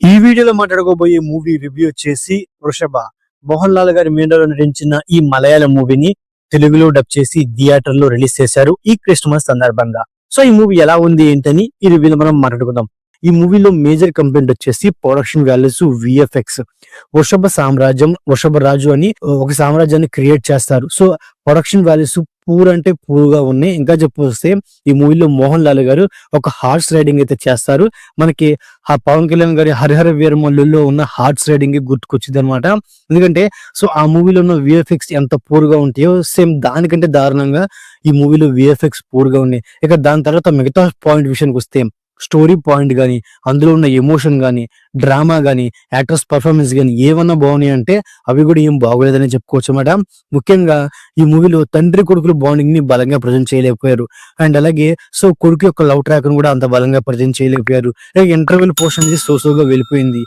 ఈ వీడియోలో మాట్లాడుకోబోయే movie review వచ్చేసి వృషభ. మోహన్ లాల్ గారి మీడలో నటించిన ఈ మలయాళ మూవీని తెలుగులో డబ్ చేసి థియేటర్ లో రిలీజ్ చేశారు ఈ క్రిస్మస్ సందర్భంగా. సో ఈ మూవీ ఎలా ఉంది ఏంటని ఈ రివ్యూలో మనం మాట్లాడుకుందాం. ఈ మూవీలో మేజర్ కంప్లైంట్ వచ్చేసి ప్రొడక్షన్ వాల్యూస్, విఎఫ్ఎక్స్. వృషభ రాజు అని ఒక సామ్రాజ్యాన్ని క్రియేట్ చేస్తారు. సో ప్రొడక్షన్ వాల్యూస్ పూర్ అంటే పూర్గా ఉన్నాయి. ఇంకా చెప్పొస్తే ఈ మూవీలో మోహన్ లాల్ గారు ఒక హార్స్ రైడింగ్ అయితే చేస్తారు. మనకి ఆ పవన్ కళ్యాణ్ గారి హరిహర వీరమల్లులో ఉన్న హార్స్ రైడింగ్ గుర్తుకొచ్చింది అనమాట. ఎందుకంటే సో ఆ మూవీలో ఉన్న విఎఫ్ఎక్స్ ఎంత పూర్గా ఉంటాయో సేమ్ దానికంటే దారుణంగా ఈ మూవీలో విఎఫ్ఎక్స్ పూర్గా ఉన్నాయి. ఇక దాని తర్వాత మిగతా పాయింట్ విషయానికి వస్తే స్టోరీ పాయింట్ గానీ, అందులో ఉన్న ఎమోషన్ గానీ, డ్రామా గానీ, యాక్టర్స్ పర్ఫార్మెన్స్ గానీ ఏమన్నా బాగున్నాయి అంటే అవి కూడా ఏం బాగోలేదని చెప్పుకోవచ్చు అన్నమాట. ముఖ్యంగా ఈ మూవీలో తండ్రి కొడుకుల బాండింగ్ ని బలంగా ప్రజెంట్ చేయలేకపోయారు. అండ్ అలాగే సో కొడుకు యొక్క లవ్ ట్రాక్ ను కూడా అంత బలంగా ప్రజెంట్ చేయలేకపోయారు. ఇంటర్వెల్ పోర్షన్ అనేది సోగా వెళ్ళిపోయింది.